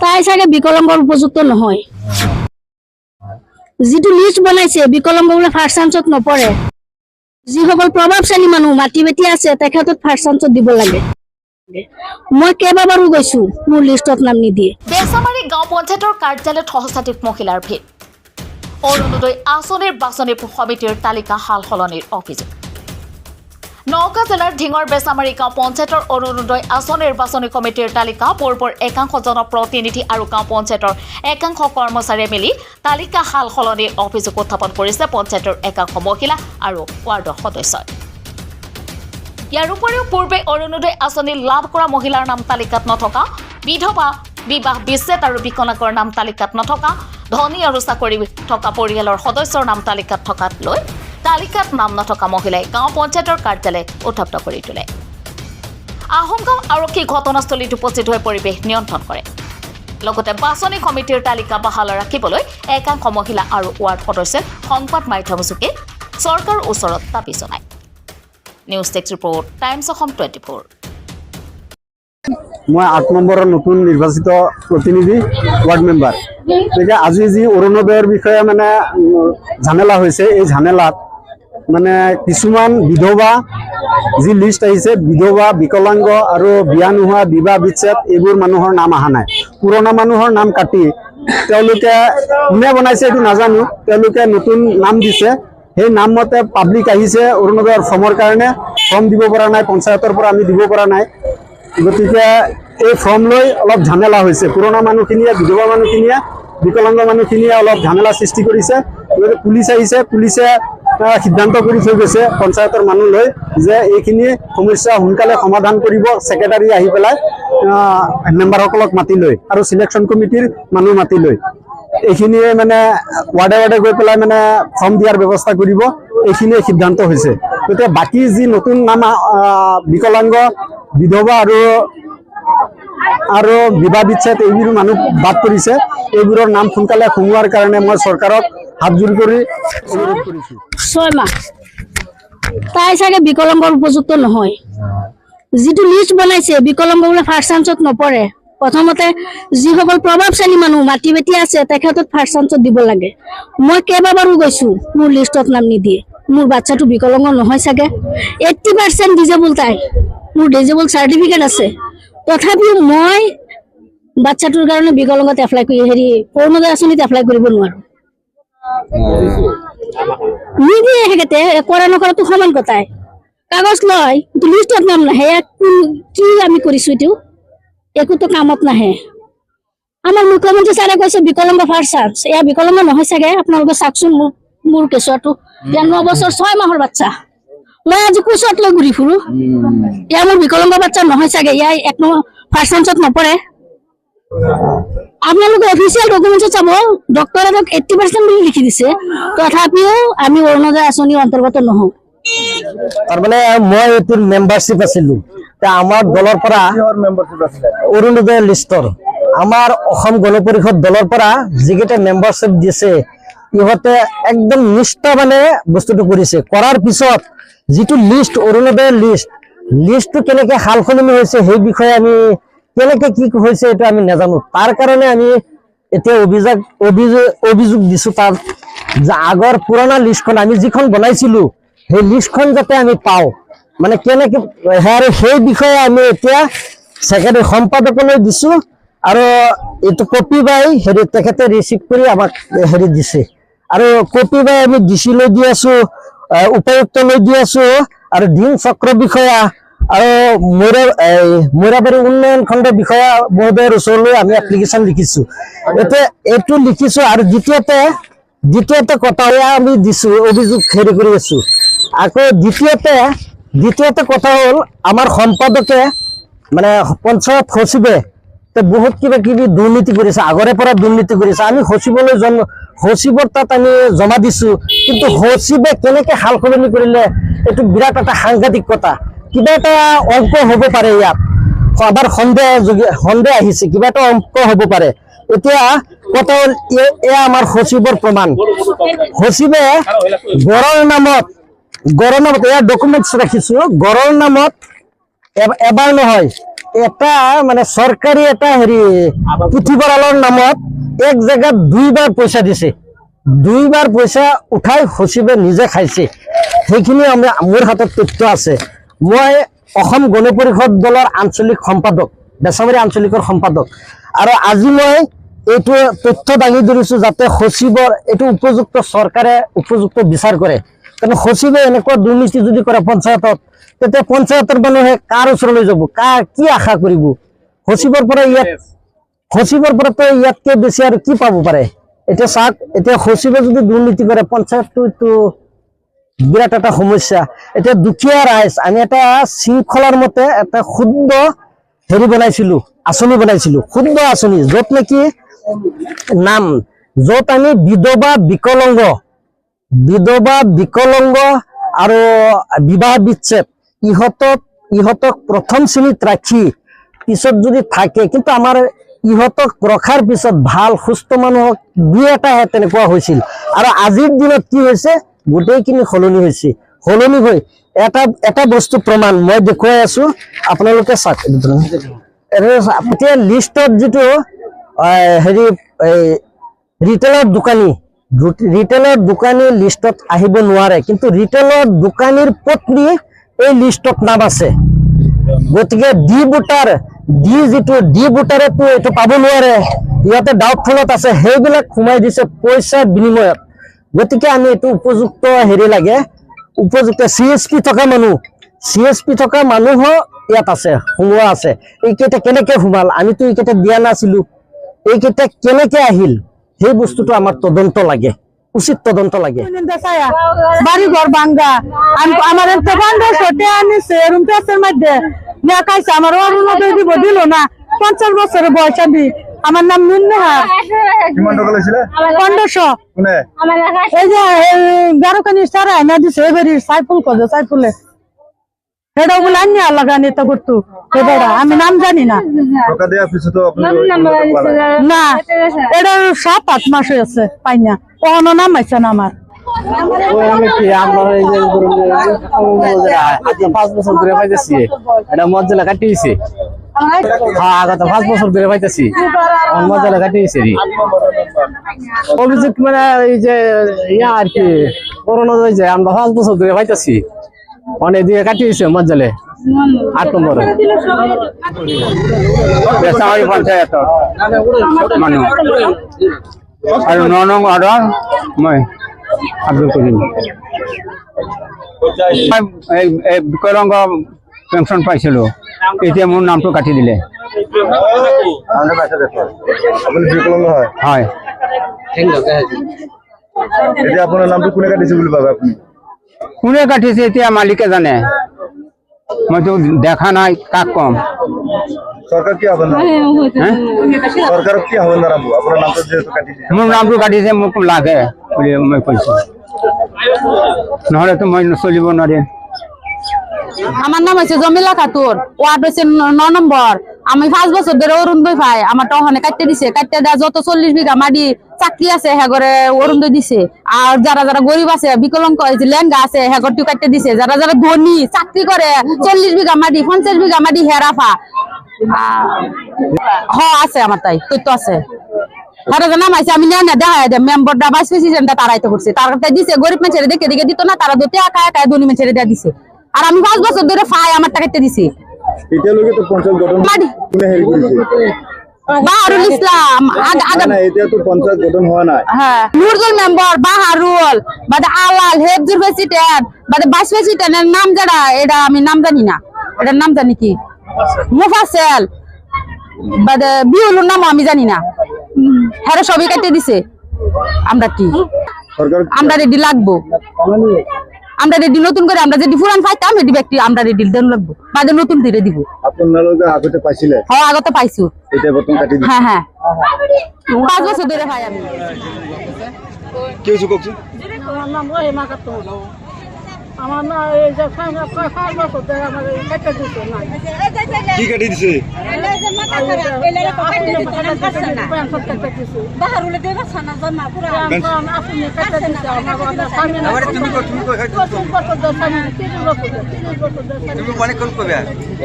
তাই চাগে বিকলাঙ্গৰ উপযুক্ত নহয়। যিটো লিষ্ট বনাইছে বিকলাঙ্গ বোলে ফাৰ্ষ্ট চান্সত নপৰে। যিসকল প্ৰভাৱশালী মানুহ মাটি বেটি আছে তেখেতক ফাৰ্ষ্ট চান্সত দিব লাগে। মই কেইবাবাৰো গৈছো, মোৰ লিষ্টত নাম নিদিয়ে। বেচামাৰী গাঁও পঞ্চায়তৰ কাৰ্যালয়ত সহস্ৰাধিক মহিলাৰ ভিৰ। অৰুণোদয় আঁচনিৰ বাছনি সমিতিৰ তালিকা সাল সলনিৰ অভিযোগ। নগাঁও জিলাৰ ঢিঙৰ বেচামাৰী গাঁও পঞ্চায়তৰ অৰুণোদয় আঁচনিৰ বাছনি কমিটিৰ তালিকা পূৰ্বৰ একাংশ জনপ্ৰতিনিধি আৰু গাঁও পঞ্চায়তৰ একাংশ কৰ্মচাৰীয়ে মিলি তালিকা সাল সলনিৰ অভিযোগ উত্থাপন কৰিছে পঞ্চায়তৰ একাংশ মহিলা আৰু ৱাৰ্ডৰ সদস্যই। ইয়াৰ উপৰিও পূৰ্বে অৰুণোদয় আঁচনি লাভ কৰা মহিলাৰ নাম তালিকাত নথকা, বিধৱা, বিবাহ বিচ্ছেদ আৰু বিকলাঙ্গৰ নাম তালিকাত নথকা, ধনী আৰু চাকৰি থকা পৰিয়ালৰ সদস্যৰ নাম তালিকাত থকাক লৈ তালিকাত নাম নথকা মহিলাই গাঁও পঞ্চায়তৰ কাৰ্যালয় উত্তপ্ত কৰি তোলে। আহোমগাঁও আৰক্ষী ঘটনাস্থলীত উপস্থিত হৈ পৰিৱেশ নিয়ন্ত্ৰণ কৰে। লগতে বাছনি সমিতিৰ তালিকা বাহাল ৰাখিবলৈ একাংশ মহিলা আৰু ৱাৰ্ড সদস্যই সংবাদ মাধ্যমযোগে চৰকাৰৰ ওচৰত দাবী জনায়। News desk report, times Assam 24। মই ৮ নম্বৰৰ নতুন নিৰ্বাচিত প্ৰতিনিধি ৱাৰ্ড মেম্বাৰ। গতিকে আজি যি অৰুণোদয়ৰ বিষয়ে মানে ঝামেলা হৈছে, এই ঝামেলাত মানে কিছুমান বিধৱা যি লিষ্ট আহিছে, বিধৱা, বিকলাঙ্গ আৰু বিয়া নোহোৱা, বিবাহ বিচ্ছেদ এইবোৰ মানুহৰ নাম অহা নাই। পুৰণা মানুহৰ নাম কাটি তেওঁলোকে কোনে বনাইছে এইটো নাজানো, তেওঁলোকে নতুন নাম দিছে। সেই নাম মতে পাব্লিক আহিছে অৰুণোদয়ৰ ফৰ্মৰ কাৰণে, ফৰ্ম দিব পৰা নাই, পঞ্চায়তৰ পৰা আমি দিব পৰা নাই। গতিকে এই ফৰ্ম লৈ অলপ ঝামেলা হৈছে। পুৰণা মানুহখিনিয়ে, বিধৱা মানুহখিনিয়ে, বিকলাঙ্গ মানুহখিনিয়ে অলপ ঝামেলা সৃষ্টি কৰিছে। গতিকে পুলিচ আহিছে, পুলিচে সিদ্ধান্ত কৰি থৈ গৈছে পঞ্চায়তৰ মানুহ লৈ যে এইখিনি সমস্যা সোনকালে সমাধান কৰিব। ছেক্ৰেটাৰী আহি পেলাই মেম্বাৰসকলক মাতি লৈ আৰু চিলেকশ্যন কমিটিৰ মানুহ মাতি লৈ এইখিনিয়ে মানে ৱাৰ্ডে ৱাৰ্ডে গৈ পেলাই মানে ফৰ্ম দিয়াৰ ব্যৱস্থা কৰিব, এইখিনিয়ে সিদ্ধান্ত হৈছে। গতিকে বাকী যি নতুন নাম বিকলাঙ্গ, বিধৱা আৰু বিবাহ বিচ্ছেদ এইবোৰ মানুহ বাদ পৰিছে, এইবোৰৰ নাম সোনকালে সোমোৱাৰ কাৰণে মই চৰকাৰক হাতযোৰ কৰি অনুৰোধ কৰিছোঁ। 6 মাহ তাই চাগে বিকলাঙ্গৰ উপযুক্ত নহয়। যিটো লিষ্ট বনাইছে বিকলাঙ্গ বোলে ফাৰ্ষ্ট চান্সত নপৰে। প্ৰথমতে যিসকল প্ৰভাৱশালী মানুহ মাটি বেটি আছে তেখেতক ফাৰ্ষ্ট চান্সত দিব লাগে। মই কেইবাবাৰো গৈছো, মোৰ লিষ্টত নাম নিদিয়ে। মোৰ বাচ্চাটো বিকলাঙ্গ নহয় চাগে, 80% ডিজেবল। তাই মোৰ ডিজেবল চাৰ্টিফিকেট আছে, তথাপিও মই বাচ্চাটোৰ কাৰণে বিকলাঙ্গত এপ্লাই কৰি অৰুণোদয় আঁচনিত এপ্লাই কৰিব নোৱাৰো। নিদিয়ে, সেকেতে কৰা নকৰাটো সমান কথাই। কাগজ লয়, লিষ্টত নাম নাহে। কি আমি কৰিছো এইটো? একোতো কামত নাহে। আমাৰ মুখ্যমন্ত্ৰী ছাৰে কৈছে বিকলাঙ্গ ফাৰ্ষ্ট চান্স। এয়া বিকলাঙ্গ নহয় চাগে। আপোনালোকে চাওকচোন মোৰ কেঁচুৱাটো, 9 বছৰ 6 মাহৰ বাচ্চা। মই আজি কোচত লৈ ঘূৰি ফুৰো। এয়া মোৰ বিকলাঙ্গ বাচ্চা নহয় চাগে, এয়া ফাৰ্ষ্ট চান্সত নপৰে। আপোনালোকে অফিচিয়েল ডকুমেণ্টছত চাব, ডক্টৰে 80% বুলি লিখি দিছে, তথাপিও আমি অৰুণোদয় আঁচনিৰ অন্তৰ্গত নহওঁ। তাৰমানে মই এইটোৰ মেম্বাৰশ্বিপ আছিলো। আমাৰ দলৰ পৰা অৰুণোদয় লিষ্টৰ আমাৰ অসম গণ পৰিষদ দলৰ পৰা যিকেইটা মেম্বাৰশ্বিপ দিছে, ইহঁতে একদম নিষ্ঠা মানে বস্তুটো কৰিছে। কৰাৰ পিছত যিটো লিষ্ট, অৰুণোদয়ৰ লিষ্টটো কেনেকে সাল সলনি হৈছে সেই বিষয়ে আমি কেনেকে কি হৈছে এইটো আমি নাজানো। তাৰ কাৰণে আমি এতিয়া অভিযোগ দিছো তাত যে আগৰ পুৰণা লিষ্টখন আমি যিখন বনাইছিলো সেই লিষ্টখন যাতে আমি পাওঁ, মানে কেনেকে সেই বিষয়ে আমি এতিয়া ছেক্ৰেটাৰী সম্পাদকলৈ দিছো। আৰু এইটো কপি বাই তেখেতে ৰিচিভ কৰি আমাক দিছে। আৰু কপি বাই আমি ডিচি লৈ দি আছো, উপায়ুক্ত লৈ দি আছো, আৰু ডিং চক্ৰ বিষয়া আৰু মৈৰাবাৰী উন্নয়ন খণ্ড বিষয়া মহোদয়ৰ ওচৰলৈ আমি এপ্লিকেশ্যন লিখিছো। এইটো লিখিছো। আৰু দ্বিতীয়তে কথা আমি দিছো, অভিযোগ কৰি আছো। আকৌ দ্বিতীয়তে কথা হ'ল আমাৰ সম্পাদকে মানে পঞ্চায়ত সচিবে বহুত কিবা কিবি দুৰ্নীতি কৰিছে, আগৰে পৰা দুৰ্নীতি কৰিছে। আমি সচিবৰ তাত আমি জমা দিছো, কিন্তু সচিবে কেনেকে সাল সলনি কৰিলে এইটো বিৰাট এটা সাংঘাতিক কথা। কিবা এটা অংক হ'ব পাৰে, ইয়াত আমাৰ সন্দেহ আহিছে, কিবা এটা অংক হ'ব পাৰে। এতিয়া কথা হ'ল এয়া আমাৰ সচিবৰ প্ৰমাণ। সচিবে গড়ৰ নামত এয়া ডকুমেণ্টছ ৰাখিছো, গড়ৰ নামত এবাৰ নহয় এটা মানে সৰকাৰি এটা হেৰি পুথিভঁৰালৰ নামত এক জায়গাত 2 বাৰ পইচা দিছে, 2 বাৰ পইচা উঠাই সচিবে নিজে খাইছে। সেইখিনি মোৰ হাতত তথ্য আছে। মই অসম গণ পৰিষদ দলৰ আঞ্চলিক সম্পাদক, বেচামাৰী আঞ্চলিকৰ সম্পাদক, আৰু আজি মই এইটো তথ্য দাঙি ধৰিছো যাতে সচিবৰ এইটো উপযুক্ত চৰকাৰে উপযুক্ত বিচাৰ কৰে। কাৰণ সচিবে এনেকুৱা দুৰ্নীতি যদি কৰে পঞ্চায়তত, তেতিয়া পঞ্চায়তৰ মানুহে কাৰ ওচৰলৈ যাব, কি আশা কৰিব? সচিবৰ পৰা ইয়াতকে বেছি আৰু কি পাব পাৰে? এতিয়া চাওক, এতিয়া সচিবে যদি দুৰ্নীতি কৰে পঞ্চায়তটো বিৰাট এটা সমস্যা। এতিয়া দুখীয়া ৰাইজ আমি এটা শৃংখলাৰ মতে এটা ক্ষুদ্ৰ হেৰি বনাইছিলো, আঁচনি বনাইছিলো, ক্ষুদ্ৰ আঁচনি, য'ত নেকি নাম, য'ত আমি বিধৱা বিকলংগ আৰু বিবাহ বিচ্ছেদ ইহঁতক প্ৰথম শ্ৰেণীত ৰাখি পিছত যদি থাকে, কিন্তু আমাৰ ইহঁতক ৰখাৰ পিছত ভাল সুস্থ মানুহক 2-এটাহে তেনেকুৱা হৈছিল। আৰু আজিৰ দিনত কি হৈছে, গোটেইখিনি সলনি হৈছে। সলনি হৈ এটা বস্তু প্ৰমাণ মই দেখুৱাই আছো, আপোনালোকে চাওক। এতিয়া লিষ্টত যিটো হেৰি ৰিটেইলৰ দোকানী লিষ্টত আহিব নোৱাৰে, কিন্তু ৰিটেইলৰ দোকানীৰ পত্নী এই লিষ্টত নাম আছে। গতিকে ডি ভোটাৰেতো এইটো পাব নোৱাৰে, ইয়াতে ডাউটফুলত আছে, সেইবিলাক সোমাই দিছে পইচাৰ বিনিময়ত। গতিকে আমি এইটো উপযুক্ত হেৰি লাগে, উপযুক্ত CSP থকা মানুহো ইয়াত আছে, সোমোৱা আছে। এইকেইটা কেনেকে সোমাল, আমিতো এইকেইটা দিয়া নাছিলো, এইকেইটা কেনেকে আহিল, সেই বস্তুটো আমার তদন্ত লাগে, উচিত তদন্ত লাগে। বাড়ি ঘর ভাঙ্গা আমার একটা 1500 টাকা আনিছে এরকম পেঁচের মধ্যে নিয়ে খাইছে। আমার অরুণোদয় দিব, দিল না। 50 বছরের বয়স আমি। আমার নাম নুন্নেহার। 1500 এই যে গারোখানি সারা না দিছে এবারে সাইফুল কত সাইফুলে এটা বলে আনি লাগানি তো করতো, আমি নাম জানি না। না এটা 7-8 মাস হয়েছে পাই না, কখনো নাম আইছে না আমার। আজকে 5 বছর ধরে পাইতেছি, এটা মজ্জালা কাটিয়েছে। হ্যাঁ, আগত 5 বছর ধরে পাইতেছি, মজ্জালা কাটিয়েছে। অভিযোগ মানে এই যে ইয়া আর কি করোনা হয়েছে, আমরা 5 বছর ধরে পাইতেছি, অনেক দিকে কাটিয়েছে মজ্জালে। 8 নম্বরে বেসামারি পঞ্চায়েত মানুষ আর 9 নং ওয়ার্ডর মই আব্দুল করিম। বিকলাঙ্গ পেনশন পাইছিলো, এতিয়া মোৰ নামটো কাটি দিলে। হয়, এতিয়া আপোনাৰ নামটো কোনে কাটিছে বুলি ভাবে আপুনি? কোনে কাটিছে এতিয়া মালিকে জানে, মইতো দেখা নাই, কাক কম। সরকার কি আহ্বান সরকার কি আহ্বান জানাবো আপনার নামটো যেহেতু কাটিছে? মোৰ নামটো কাটিছে, মোক লাগে বুলি মই কৈছো, নহলেতো মই চলিব নোৱাৰিম। আমার নাম হচ্ছে জমিলা খাতুন, ওয়ার্ড হচ্ছে 9 নম্বর। আমি 5 বছর ধরে অরুণোদয় পাই, আমার টহনে কাটতে দিছে, কাটতে দেওয়া যত 40 বিঘা মাটি চাকরি আছে হ্যাগরে অরুণোদয় দিছে। আর যারা গরিব আছে, বিকলাঙ্গ লেঙ্গা আছে, হ্যাগরটিও কাটতে দিছে। যারা ধনী চাকরি করে 40 বিঘা মাটি 50 বিঘা মাটি হেরাফা আছে, আমার তাই তথ্য আছে। নাম আছে, আমি না দেখা মেম্বারটা ভাইস প্রেসিডেন্টটা তারাইতে করছে, তার দিছে। গরিব মানুষের দেখে দিত না, তারা দুটো একা একা ধনী মানুষের দেয়া দিছে। আর আমি 5 বছর ধরে ফাই আমার টাকাতে দিছি। এতিয়ালৈকে তো পঞ্চায়ত গঠন কোনে হেৰি কৰিছে? বাহাৰুল ইসলাম না, এতিয়া তো পঞ্চায়ত গঠন হোৱা নাই। হ্যাঁ, নুরুল মেম্বার বাহারুল বাদে আলাল হেফজুর প্রেসিডেন্ট বাদে ভাইস প্রেসিডেন্টের নাম যারা, এটা আমি নাম জানি না, এটার নাম জানি কি মুফাসেল বাদে বিউলুর নাম আমি জানি না। হ্যাঁ, সবই কেটে দিছে। আমরা কি সরকার আমরা রেডি লাগবো, আমরা রেডি নতুন করে আমরা যদি পুরান পাইতাম রেডি ব্যক্তি আমরা রেডি দেন লাগবো, বাদে নতুন দিয়ে দিব। আপোনালোকে আগতে পাইছিলে? হ্যাঁ, আগতে পাইছো। এটা বর্তমান কাটি দিছে। হ্যাঁ হ্যাঁ, 5 বছর ধরে পাই আমি। কি হইছে কওকচোন? আমার না এই যে 5 বছর ধরে আমার কেটে দিচ্ছে না কি কেটে দিছে বাহারুলে দেবা সানা জমা পুরা আপনি কেটে দিচ্ছে আমার সামনে আরে তুমি কই খাইছো তুমি অনেকক্ষণ কবে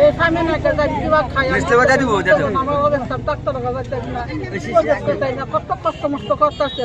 এই সামনে না কেটে দিবা খায় মিষ্টি বাজা দিব যাতে আমার অবস্থা ডাক্তার কাছে না কত কষ্ট মষ্ট করতেছে